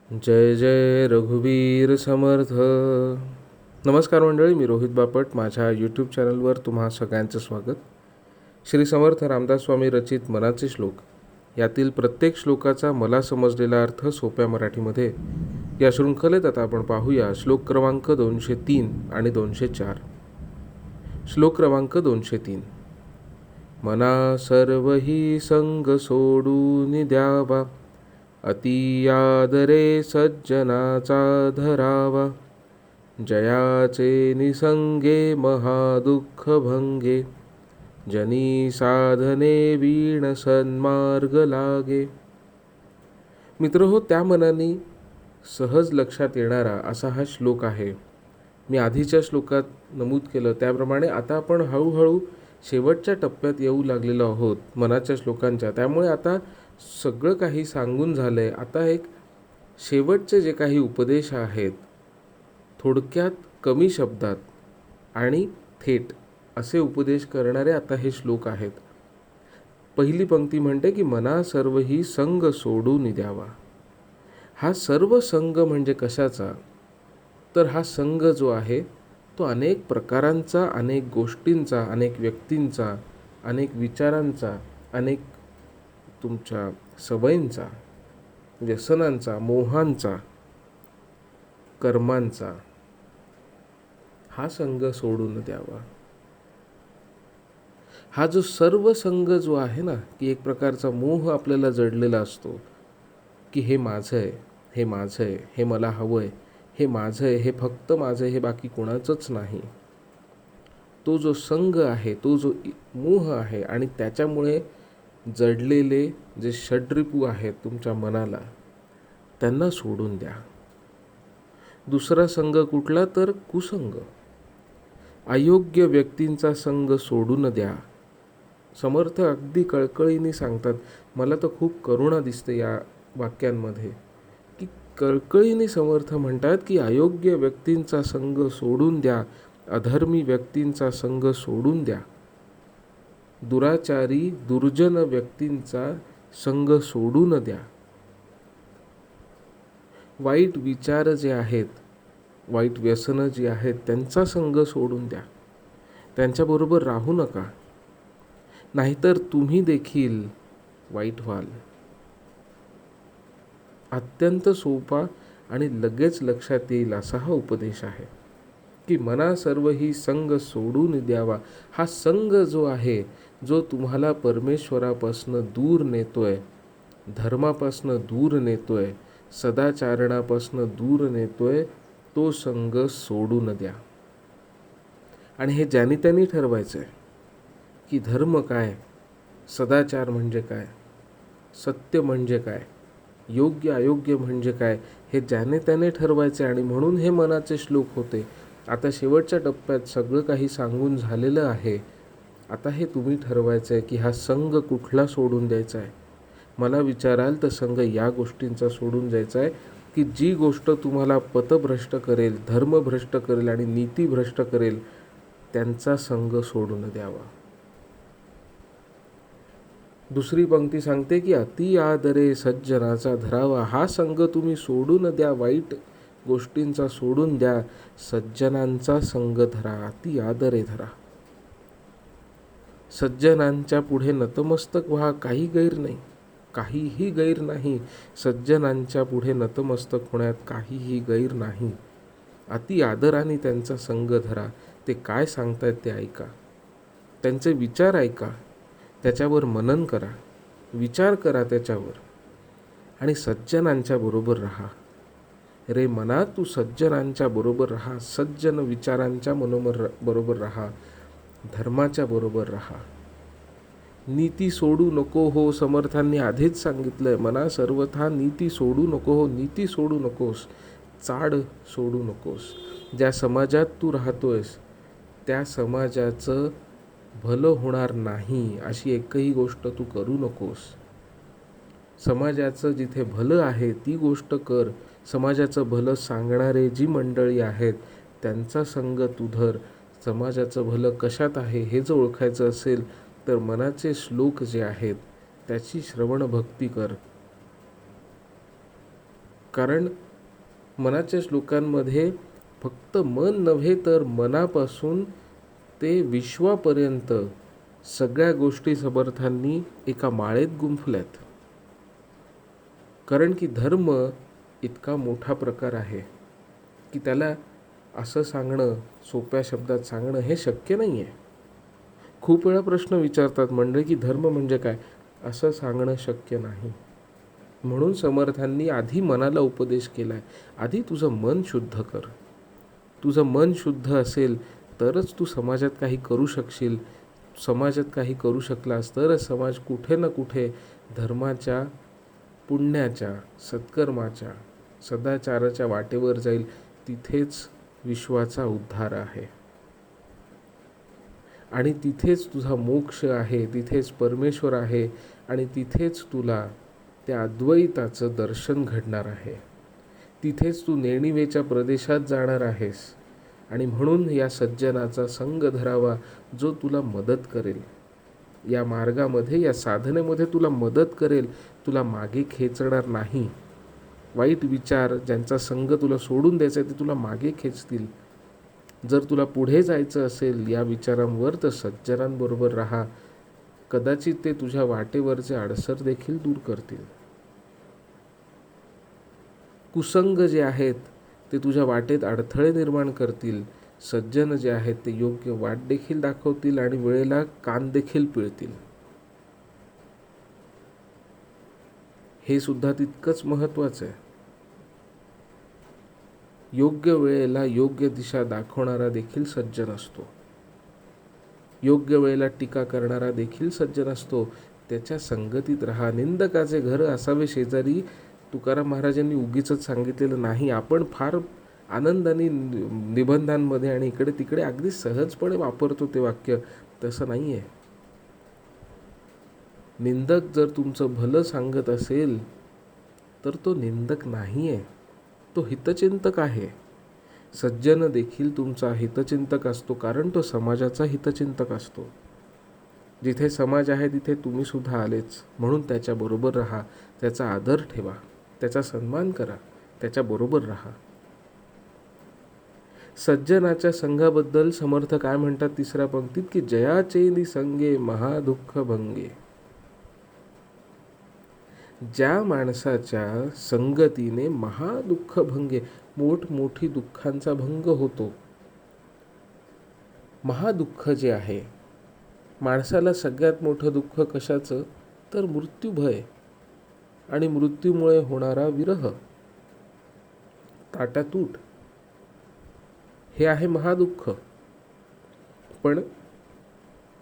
जय जय रघुवीर समर्थ. नमस्कार मंडळी, मी रोहित बापट. माझ्या यूट्यूब चॅनलवर तुम्हा सगळ्यांचं स्वागत. श्री समर्थ रामदास स्वामी रचित मनाचे श्लोक यातील प्रत्येक श्लोकाचा मला समजलेला अर्थ सोप्या मराठीमध्ये या शृंखलेत आता आपण पाहूया. श्लोक क्रमांक 203 आणि 204. श्लोक क्रमांक 203. मना सर्वही संग सोडून द्यावा, अति आदरे सज्जनाचा धरावा. जयाचे निसंगे महादुःख भंगे, जनी साधने वीण सन्मार्ग लागे. मित्रहो, त्या मनाने सहज लक्षात येणारा असा हा श्लोक आहे. मी आधीच्या श्लोकात नमूद केलं त्याप्रमाणे आता आपण हळूहळू शेवटच्या टप्प्यात येऊ लागलेलो आहोत मनाच्या श्लोकांच्या. त्यामुळे आता सगळं काही सांगून झालं आहे. आता एक शेवटचे जे काही उपदेश आहेत, थोडक्यात कमी शब्दात आणि थेट असे उपदेश करणारे आता हे श्लोक आहेत. पहिली पंक्ती म्हणते की मना सर्व ही संग सोडून द्यावा. हा सर्व संग म्हणजे कशाचा? तर हा संग जो आहे तो अनेक प्रकारांचा, अनेक गोष्टींचा, अनेक व्यक्तींचा, अनेक विचारांचा, अनेक तुमच्या सवयींचा, व्यसनांचा, मोहांचा, कर्मांचा, हा संग सोडून द्यावा. हा जो सर्व संग जो आहे ना, की एक प्रकारचा मोह आपल्याला जडलेला असतो की हे माझं आहे, हे माझं आहे, हे मला हवं आहे, हे माझं आहे, हे फक्त माझं आहे, हे बाकी कोणाचंच नाही. तो जो संग आहे, तो जो मोह आहे आणि त्याच्यामुळे जडलेले जे षड्रिपू आहेत तुमच्या मनाला, त्यांना सोडून द्या. दुसरा संग कुठला? तर कुसंग. अयोग्य व्यक्तींचा संग सोडून द्या. समर्थ अगदी कळकळीने सांगतात. मला तर खूप करुणा दिसते या वाक्यांमध्ये, की कळकळीने समर्थ म्हणतात की अयोग्य व्यक्तींचा संग सोडून द्या, अधर्मी व्यक्तींचा संग सोडून द्या, दुराचारी दुर्जन व्यक्तींचा संग सोडून द्या. वाईट विचार जे आहेत, वाईट व्यसनं जी आहेत, त्यांचा संग सोडून द्या. त्यांच्याबरोबर राहू नका, नाहीतर तुम्ही देखील वाईट व्हाल. अत्यंत सोपा आणि लगेच लक्षात येईल असा हा उपदेश आहे की मना सर्व ही संग सोडून द्यावा. हा संग जो आहे, जो तुम्हाला परमेश्वरापासनं दूर नेतोय, धर्मापासनं दूर नेतोय, सदाचारणापासनं दूर नेतोय, तो संग सोडून द्या. आणि हे ज्याने त्यांनी ठरवायचं आहे की धर्म काय, सदाचार म्हणजे काय, सत्य म्हणजे काय, योग्य अयोग्य म्हणजे काय, हे ज्याने त्याने ठरवायचे. आणि म्हणून हे मनाचे श्लोक होते. आता शेवटच्या टप्प्यात सगळं काही सांगून झालेलं आहे. आता हे तुम्ही ठरवायचं आहे की हा संग कुठला सोडून द्यायचा आहे. मला विचाराल तर संग या गोष्टींचा सोडून द्यायचा आहे की जी गोष्ट तुम्हाला पथभ्रष्ट करेल, धर्मभ्रष्ट करेल आणि नीतीभ्रष्ट करेल, त्यांचा संग सोडून द्यावा. दुसरी पंक्ती सांगते की अति आदरे सज्जनाचा धरावा. हा संग तुम्ही सोडून द्या, वाईट गोष्टींचा सोडून द्या, सज्जनांचा संग धरा, अति आदरे धरा. सज्जनांच्या पुढे नतमस्तक व्हा, काही गैर नाही, काहीही गैर नाही. सज्जनांच्या पुढे नतमस्तक होण्यात काहीही गैर नाही. अति आदराने त्यांचा संग धरा. ते काय सांगतायत ते ऐका, त्यांचे विचार ऐका, त्याच्यावर मनन करा, विचार करा त्याच्यावर, आणि सज्जनांच्या बरोबर राहा. रे मना, तू सज्जनांच्या बरोबर राहा, सज्जन विचारांच्या बरोबर राहा, धर्माच्या बरोबर राहा. नीती सोडू नको हो. समर्थांनी आधीच सांगितलंय, मना सर्वथा नीती सोडू नको हो. नीती सोडू नकोस, चाड सोडू नकोस. ज्या समाजात तू राहतोयस त्या समाजाचं भलं होणार नाही अशी एकही गोष्ट तू करू नकोस. समाजाचं जिथे भलं आहे ती गोष्ट कर. समाजाचं भलं सांगणारे जी मंडळी आहेत त्यांचा संग तू धर. समाजाचं भलं कशात आहे हे जर ओळखायचं असेल तर मनाचे श्लोक जे आहेत त्याची श्रवण भक्ती कर. कारण मनाच्या श्लोकांमध्ये फक्त मन नव्हे तर मनापासून ते विश्वापर्यंत सगळ्या गोष्टी समर्थांनी एका माळेत गुंफल्यात. कारण की धर्म इतका मोठा प्रकार आहे की त्याला असं सांगणं, सोप्या शब्दात सांगणं हे शक्य नाही आहे. खूप वेळा प्रश्न विचारतात मंडळी की धर्म म्हणजे काय, असं सांगणं शक्य नाही. म्हणून समर्थांनी आधी मनाला उपदेश केला आहे, आधी तुझं मन शुद्ध कर. तुझं मन शुद्ध असेल तरच तू समाजात काही करू शकशील. समाजात काही करू शकलास तरच समाज कुठे ना कुठे धर्माच्या, पुण्याच्या, सत्कर्माच्या, सदाचाराच्या वाटेवर जाईल. तिथेच विश्वाचा उद्धार आहे आणि तिथेच तुझा मोक्ष आहे, तिथेच परमेश्वर आहे आणि तिथेच तुला त्या अद्वैताचं दर्शन घडणार आहे. तिथेच तू नेणिवेच्या प्रदेशात जाणार आहेस. आणि म्हणून या सज्जनाचा संग धरावा जो तुला मदत करेल, या मार्गामध्ये, या साधनेमध्ये तुला मदत करेल, तुला मागे खेचणार नाही. वाईट विचार ज्यांचा संग तुला सोडून द्यायचा ते तुला मागे खेचतील. जर तुला पुढे जायचं असेल या विचारांवर तर सज्जनांबरोबर राहा. कदाचित ते तुझ्या वाटेवरचे अडसर देखील दूर करतील. कुसंग जे आहेत ते तुझ्या वाटेत अडथळे निर्माण करतील. सज्जन जे आहेत ते योग्य वाट देखील दाखवतील आणि वेळेला कान देखील पिळतील. हे सुद्धा तितकंच महत्त्वाचं आहे. योग्य वेळेला योग्य दिशा दाखवणारा देखील सज्जन असतो. योग्य वेळेला टीका करणारा देखील सज्जन असतो. त्याच्या संगतीत राहा. निंदकाचे घर असावे शेजारी तुकाराम महाराजांनी उगीच सांगितलेलं नाही. आपण फार आनंदाने निबंधांमध्ये आणि इकडे तिकडे अगदी सहजपणे वापरतो ते वाक्य. तसं नाही आहे. निंदक जर तुमचं भलं सांगत असेल तर तो निंदक नाही आहे, तो हितचिंतक आहे. सज्जन देखील तुमचा हितचिंतक असतो कारण तो समाजाचा हितचिंतक असतो. जिथे समाज आहे तिथे तुम्ही सुद्धा आलेच. म्हणून त्याच्याबरोबर राहा, त्याचा आदर ठेवा, त्याचा सन्मान करा, त्याच्याबरोबर राहा. सज्जनाच्या संघाबद्दल समर्थ काय म्हणतात तिसऱ्या पंक्तीत की जयाचे संगे महादुःख भंगे. ज्या माणसाच्या संगतीने महादुःख भंगे, मोठमोठी दुःखांचा भंग होतो. महादुःख जे आहे, माणसाला सगळ्यात मोठं दुःख कशाचं तर मृत्यूभय आणि मृत्यूमुळे होणारा विरह, ताटातूट, हे आहे महादुःख. पण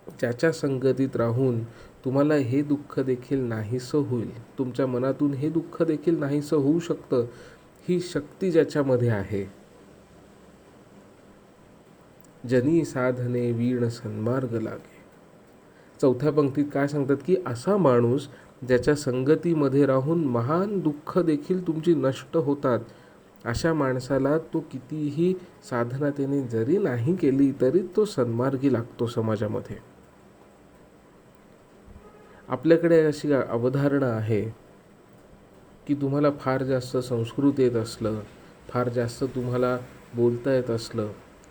ज्याच्या संगतीत राहून तुम्हाला हे दुःख देखील नाहीसं होईल, तुमच्या मनातून हे दुःख देखील नाहीसं होऊ शकतं, ही शक्ती ज्याच्यामध्ये आहे. जनी साधने वीण सन्मार्ग लागे. चौथ्या पंक्तीत काय सांगतात की असा माणूस ज्याच्या संगतीमध्ये राहून महान दुःख देखील तुमची नष्ट होतात, अशा माणसाला तो कितीही साधना त्याने जरी नाही केली तरी तो सन्मार्गी लागतो समाजामध्ये. आपल्याकडे अशी अवधारणा आहे की तुम्हाला फार जास्त संस्कृत येत असलं, फार जास्त तुम्हाला बोलता येत असलं,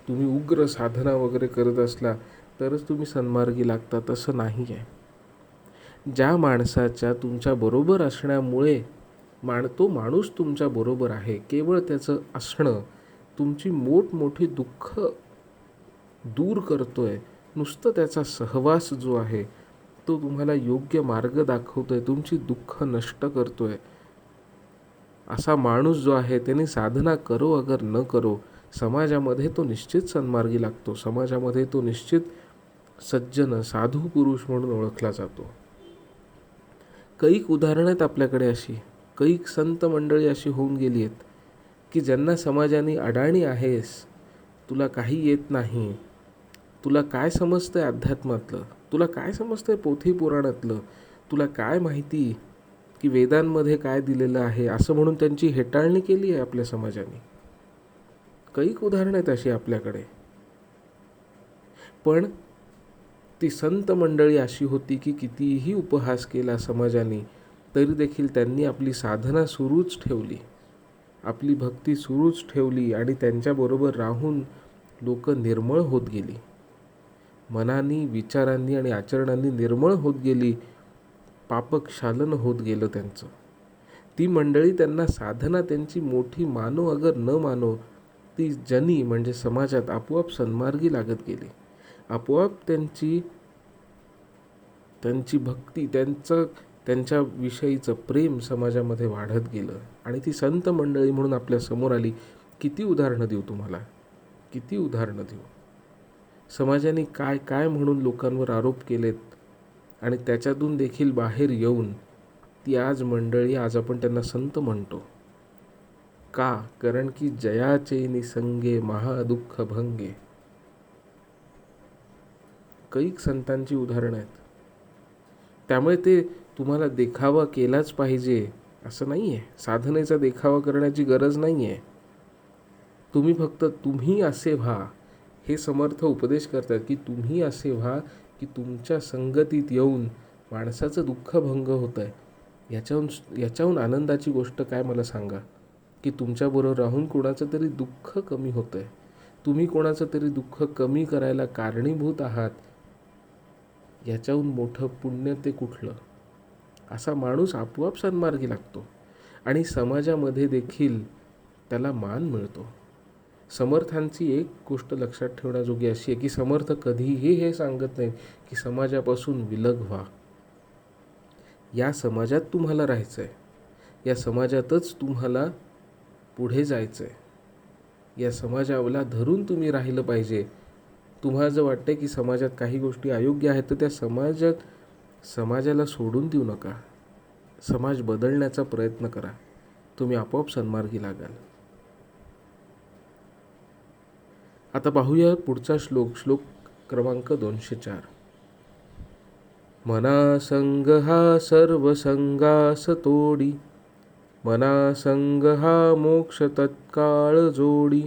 तुम्ही उग्र साधना वगैरे करत असला तरच तुम्ही सन्मार्गी लागता. तसं नाही आहे. ज्या माणसाच्या तुमच्या बरोबर असण्यामुळे तो माणूस तुमच्या बरोबर आहे, केवळ त्याचं असणं तुमची मोठमोठी दुःख दूर करतोय. नुसतं त्याचा सहवास जो आहे तो तुम्हाला योग्य मार्ग दाखवतोय, तुमची दुःख नष्ट करतोय. असा माणूस जो आहे त्याने साधना करो अगर न करो, समाजामध्ये तो निश्चित सन्मार्गी लागतो. समाजामध्ये तो निश्चित सज्जन, साधू पुरुष म्हणून ओळखला जातो. कैक उदाहरणं आहेत आपल्याकडे अशी. कैक संत मंडळी अशी होऊन गेली आहेत की ज्यांना समाजाने अडाणी आहेस, तुला काही येत नाही, तुला काय समजतंय अध्यात्मातलं, तुला काय समजतंय पोथी पुराणातलं, तुला काय माहिती की वेदांमध्ये काय दिलेलं आहे, असं म्हणून त्यांची हेटाळणी केली आहे आपल्या समाजाने. कैक उदाहरणं आहेत अशी आपल्याकडे. पण ती संत मंडळी अशी होती की कितीही उपहास केला समाजाने तरी देखील त्यांनी आपली साधना सुरूच ठेवली. आपली भक्ती सुरूच ठेवली आणि त्यांच्याबरोबर राहून लोक निर्मळ होत गेली. मनानी, विचारांनी आणि आचरणांनी निर्मळ होत गेली. पापक्षालन होत गेलं त्यांचं. ती मंडळी त्यांना साधना त्यांची मोठी मानो अगर न मानो, ती जनी म्हणजे समाजात आपोआप सन्मार्गी लागत गेली. आपोआप त्यांची भक्ती, त्यांच्याविषयीचं प्रेम समाजामध्ये वाढत गेलं आणि ती संत मंडळी म्हणून आपल्या समोर आली. किती उदाहरणं देऊ तुम्हाला, किती उदाहरणं देऊ. समाजाने काय काय म्हणून लोकांवर आरोप केलेत आणि त्याच्यातून देखील बाहेर येऊन ती आज मंडळी, आज आपण त्यांना संत म्हणतो. का? कारण की जयाचे निसंगे महादुःख भंगे. कैक संतांची उदाहरणं आहेत. त्यामुळे ते तुम्हाला देखावा केलाच पाहिजे असं नाही आहे. साधनेचा देखावा करण्याची गरज नाही आहे. तुम्ही फक्त तुम्ही असे व्हा. हे समर्थ उपदेश करतात की तुम्ही असे व्हा की तुमच्या संगतीत येऊन माणसाचं दुःख भंग होतं आहे. याच्याहून आनंदाची गोष्ट काय मला सांगा, की तुमच्याबरोबर राहून कोणाचं तरी दुःख कमी होतं आहे. तुम्ही कोणाचं तरी दुःख कमी करायला कारणीभूत आहात. याच्याहून मोठं पुण्य ते कुठलं? असा माणूस आपोआप सन्मार्गी लागतो आणि समाजामध्ये देखील त्याला मान मिळतो. समर्थांची एक गोष्ट लक्षात ठेवण्याजोगी अशी आहे की समर्थ कधीही हे सांगत नाहीत की समाजापासून विलग व्हा. या समाजात तुम्हाला राहायचं आहे, या समाजातच तुम्हाला पुढे जायचं आहे. या समाजाला धरून तुम्ही राहिलं पाहिजे. तुम्हाला जर वाटतं की समाजात काही गोष्टी अयोग्य आहेत तर त्या समाजाला सोडून देऊ नका. समाज बदलण्याचा प्रयत्न करा. तुम्ही आपोआप सन्मार्गी लागाल. आता पाहूया पुढचा श्लोक क्रमांक 204. मना संग हा सर्व संगास तोडी, मना संग हा मोक्ष तत्काळ जोडी,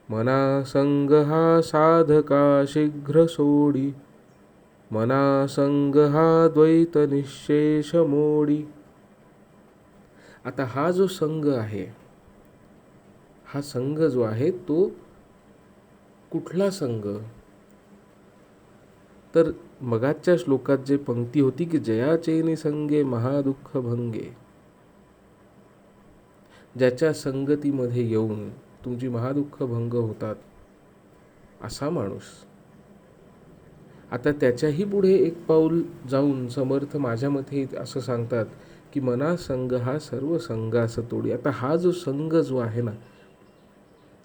मना संग हा साधका शीघ्र सोडी, मना संग हा द्वैत निशेष मोडी. आता हा जो संघ आहे, हा संघ जो आहे तो कुठला संघ? तर मगाच्या श्लोकात जे पंक्ती होती की जयाचे निसंगे महादुःख भंगे, ज्याच्या संगतीमध्ये येऊन तुमची महादुःख भंग होतात असा माणूस. आता त्याच्याही पुढे एक पाऊल जाऊन समर्थ माझ्या मते असं सांगतात की मना संग हा सर्व संगास तोडी. आता हा जो संघ जो आहे ना,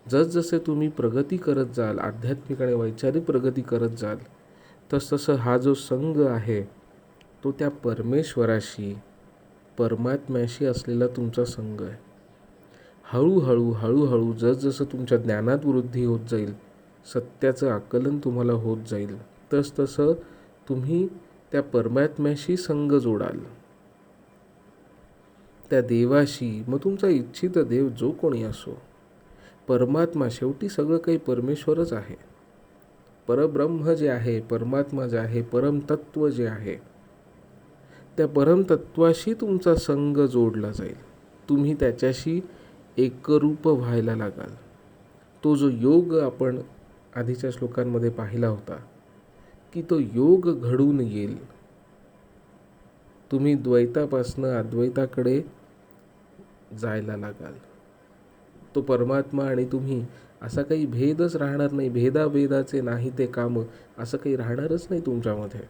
जसजसे तुम्ही प्रगती करत जाल, आध्यात्मिक आणि वैचारिक प्रगती करत जाल, तसतसं हा जो संघ आहे तो त्या परमेश्वराशी, परमात्म्याशी असलेला तुमचा संघ आहे. हळूहळू जसजसं तुमच्या ज्ञानात वृद्धी होत जाईल, सत्याचं आकलन तुम्हाला होत जाईल, तसतसं तुम्ही त्या परमात्म्याशी संघ जोडाल, त्या देवाशी. मग तुमचा इच्छित देव जो कोणी असो, परमात्मा, शेवटी सगळं काही परमेश्वरच आहे. परब्रह्म जे आहे, परमात्मा जे आहे, परमतत्व जे आहे, त्या परमतत्वाशी तुमचा संघ जोडला जाईल. तुम्ही त्याच्याशी एकरूप व्हायला लागाल. तो जो योग आपण आधीच्या श्लोकांमध्ये पाहिला होता की तो योग घडून येईल. तुम्ही द्वैतापासनं अद्वैताकडे जायला लागाल. तो परमात्मा आणि तुम्ही असा काही भेदच राहणार नाही. भेदाभेदाचे नाही ते काम, असं काही राहणारच नाही तुमच्यामध्ये.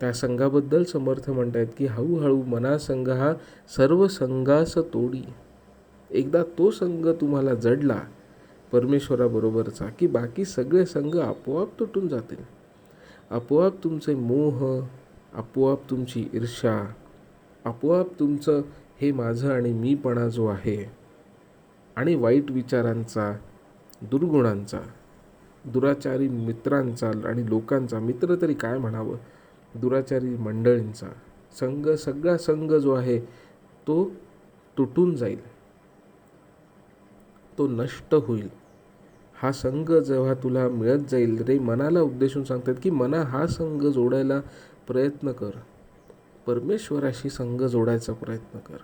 त्या संघाबद्दल समर्थ म्हणतायत की हळूहळू मना संघ हा सर्व संघास तोडी. एकदा तो संघ तुम्हाला जडला परमेश्वराबरोबरचा की बाकी सगळे संघ आपोआप तुटून जातील. आपोआप तुमचे मोह, आपोआप तुमची ईर्ष्या, आपोआप तुमचं हे माझं आणि मीपणा जो आहे आणि वाईट विचारांचा, दुर्गुणांचा, दुराचारी मित्रांचा आणि लोकांचा, मित्र तरी काय म्हणावं, दुराचारी मंडळींचा संघ, सगळा संघ जो आहे तो तुटून जाईल, तो नष्ट होईल. हा संघ जेव्हा तुला मिळत जाईल रे, मनाला उद्देशून सांगतात की मना हा संघ जोडायला प्रयत्न कर, परमेश्वराशी संघ जोडायचा प्रयत्न कर.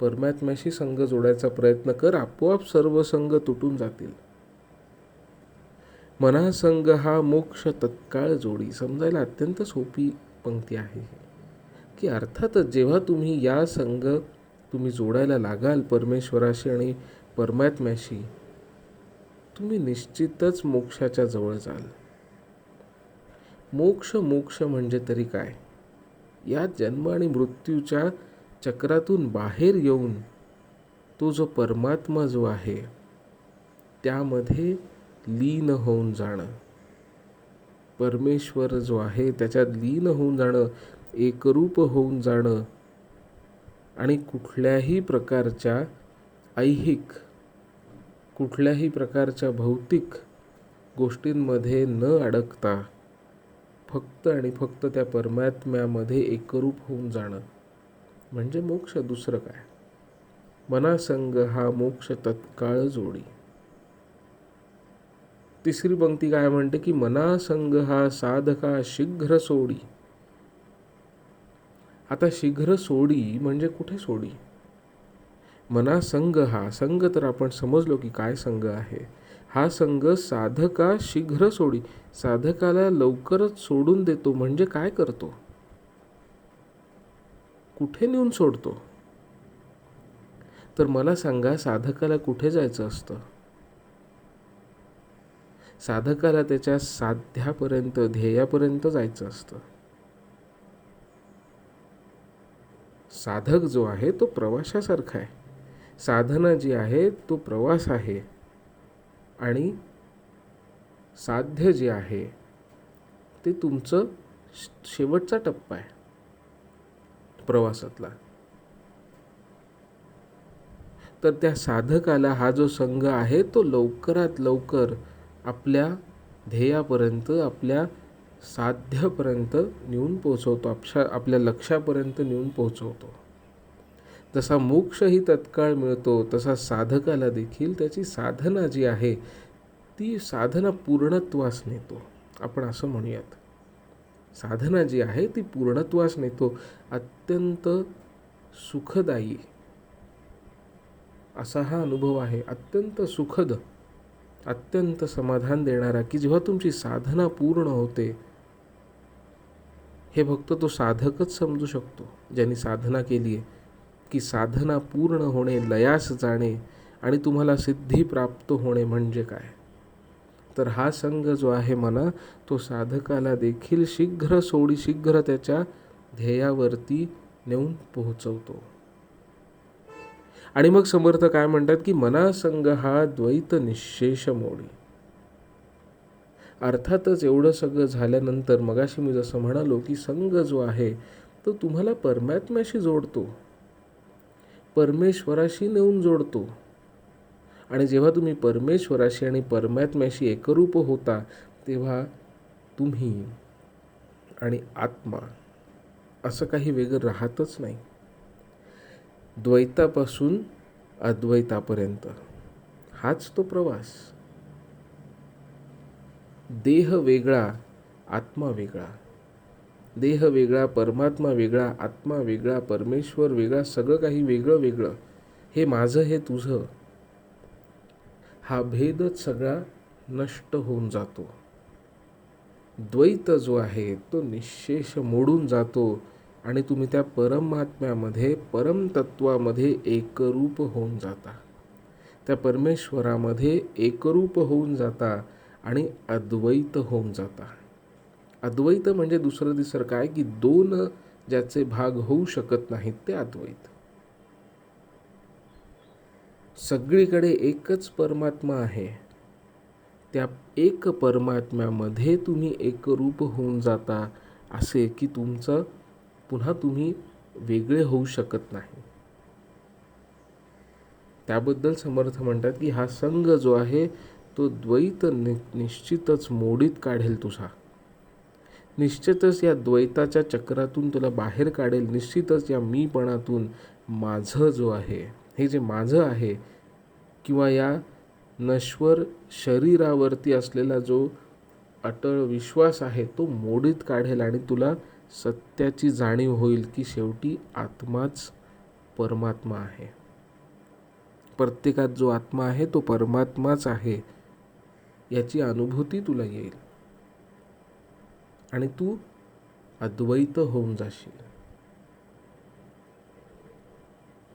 परमात्म्याशी संग जोडायचा प्रयत्न कर, आपोआप सर्व संग तुटून जातील. मनासंग हा मोक्ष तत्काळ जोडी. समजायला अत्यंत सोपी पंक्ती आहे की अर्थातच जेव्हा तुम्ही या संग तुम्ही जोडायला लागाल परमेश्वराशी आणि परमात्म्याशी, तुम्ही निश्चितच मोक्षाच्या जवळ जाल. मोक्ष म्हणजे तरी काय? या जन्म आणि मृत्यूच्या चक्रातून बाहेर येऊन तो जो परमात्मा जो आहे त्यामध्ये लीन होऊन जाणं. परमेश्वर जो आहे त्याच्यात लीन होऊन जाणं, एकरूप होऊन जाणं आणि कुठल्याही प्रकारच्या ऐहिक, कुठल्याही प्रकारच्या भौतिक गोष्टींमध्ये न अडकता फक्त आणि फक्त त्या परमात्म्यामध्ये एकरूप होऊन जाणं म्हणजे मोक्ष. दुसरं काय? मनासंग हा मोक्ष तत्काळ जोडी. तिसरी पंक्ती काय म्हणते की मनासंग हा साधका शीघ्र सोडी. आता शीघ्र सोडी म्हणजे कुठे सोडी? मनासंग हा संग तर आपण समजलो की काय संग आहे. हा संग साधका शीघ्र सोडी. साधकाला लवकरच सोडून देतो म्हणजे काय करतो? कुठे नेऊन सोडतो? तर मला सांगा, साधकाला कुठे जायचं असतं? साधकाला त्याच्या साध्यापर्यंत, ध्येयापर्यंत जायचं असतं. साधक जो आहे तो प्रवासासारखा आहे. साधना जी आहे तो प्रवास आहे आणि साध्य जे आहे ते तुमचं शेवटचा टप्पा आहे प्रवासातला. तर त्या साधकाला हा जो संघ आहे तो लवकरात लवकर आपल्या ध्येयापर्यंत, आपल्या साध्यापर्यंत नेऊन पोहोचवतो, आपल्या लक्ष्यापर्यंत नेऊन पोहोचवतो. जसा मोक्षही तत्काळ मिळतो तसा साधकाला देखील त्याची साधना जी आहे ती साधना पूर्णत्वास नेतो. आपण असं म्हणूयात, साधना जी आहे ती पूर्णत्वास नेतो. अत्यंत सुखदायी असा हा अनुभव आहे, अत्यंत सुखद, अत्यंत समाधान देणारा की जेव्हा तुमची साधना पूर्ण होते. हे फक्त तो साधकच समजू शकतो ज्यांनी साधना केली आहे की साधना पूर्ण होणे, लयास जाणे आणि तुम्हाला सिद्धी प्राप्त होणे म्हणजे काय. तर हा संघ जो आहे मना, तो साधकाला देखील शीघ्र सोडी, शीघ्र त्याच्या ध्येयावरती नेऊन पोहोचवतो. आणि मग समर्थ काय म्हणतात की मनासंग हा द्वैत निशेष मोडी. अर्थातच एवढं सगळं झाल्यानंतर मगाशी मी जसं म्हणालो की संघ जो आहे तो तुम्हाला परमात्म्याशी जोडतो, परमेश्वराशी नेऊन जोडतो. आणि जेव्हा तुम्ही परमेश्वराशी आणि परमात्म्याशी एकरूप होता तेव्हा तुम्ही आणि आत्मा असं काही वेगळं राहतच नाही. द्वैतापासून अद्वैतापर्यंत हाच तो प्रवास. देह वेगळा, आत्मा वेगळा. देह वेगळा, परमात्मा वेगळा, आत्मा वेगळा, परमेश्वर वेगळा, सगळं काही वेगळं वेगळं. हे माझं, हे तुझं, हा भेदच सगळा नष्ट होऊन जातो. द्वैत जो आहे तो निशेष मोडून जातो आणि तुम्ही त्या परमात्म्यामध्ये, परमतत्वामध्ये एकरूप होऊन जाता. त्या परमेश्वरामध्ये एकरूप होऊन जाता आणि अद्वैत होऊन जाता. अद्वैत म्हणजे दुसरं दिसर काय की दोन ज्याचे भाग होऊ शकत नाहीत ते अद्वैत. सगळीकडे एकच परमात्मा आहे. त्या एक परमात्म्यामध्ये तुम्ही एकरूप होऊन जाता, असे की तुमचं पुन्हा तुम्ही वेगळे होऊ शकत नाही. त्याबद्दल समर्थ म्हणतात की हा संघ जो आहे तो द्वैत निश्चितच मोडीत काढेल तुझा. निश्चितच या द्वैताच्या चक्रातून तुला बाहेर काढेल. निश्चितच या मीपणातून माझं जो आहे, हे जे माझं आहे किंवा या नश्वर शरीरावरती असलेला जो अटळ विश्वास आहे तो मोडीत काढेल आणि तुला सत्याची जाणीव होईल की शेवटी आत्माच परमात्मा आहे. प्रत्येकात जो आत्मा आहे तो परमात्माच आहे याची अनुभूती तुला येईल आणि तू अद्वैत होऊन जाशील.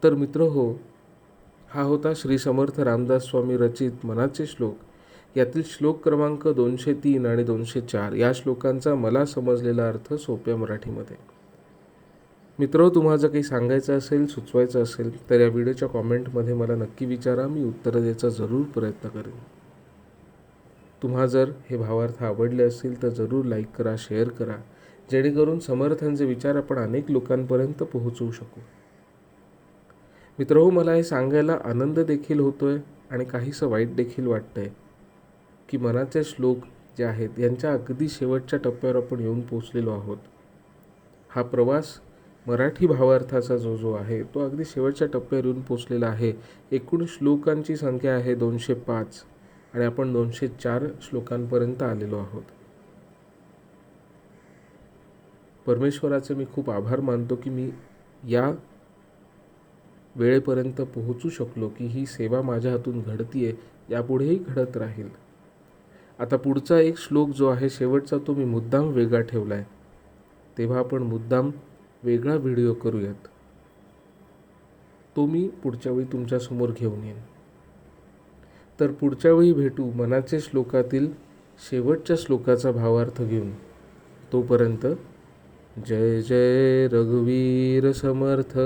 तर मित्र हो, हा होता श्री समर्थ रामदास स्वामी रचित मनाचे श्लोक. यातील श्लोक क्रमांक 203 आणि 204 या श्लोकांचा मला समजलेला अर्थ सोप्या मराठीमध्ये. मित्र, तुम्हाला जर काही सांगायचं असेल, सुचवायचं असेल तर या व्हिडिओच्या कॉमेंटमध्ये मला नक्की विचारा. मी उत्तर द्यायचा जरूर प्रयत्न करेन. तुम्हाला जर हे भावार्थ आवडले असतील तर जरूर लाईक करा, शेअर करा, जेणेकरून समर्थांचे विचार आपण अनेक लोकांपर्यंत पोहोचवू शकू. मित्रहो, मला हे सांगायला आनंद देखील होतोय आणि काहीसं वाईट देखील वाटतंय की मनाचे श्लोक जे आहेत यांच्या अगदी शेवटच्या टप्प्यावर आपण येऊन पोचलेलो आहोत. हा प्रवास मराठी भावार्थाचा जो आहे तो अगदी शेवटच्या टप्प्यावर येऊन पोचलेला आहे. एकूण श्लोकांची संख्या आहे 205 आणि आपण 204 श्लोकांपर्यंत आलेलो आहोत. परमेश्वराचे मी खूप आभार मानतो की मी या वेळेपर्यंत पोहोचू शकलो, की ही सेवा माझ्या हातून घडतीये, यापुढेही घडत राहील. आता पुढचा एक श्लोक जो आहे शेवटचा तो मी मुद्दाम वेगळा ठेवला आहे, तेव्हा आपण मुद्दाम वेगळा व्हिडिओ करूयात. तो मी पुढच्या वेळी तुमच्यासमोर घेऊन येईन. तर पुढच्या वेळी भेटू मनाचे श्लोकातील शेवटच्या श्लोकाचा भावार्थ घेऊन. तोपर्यंत जय जय रघुवीर समर्थ.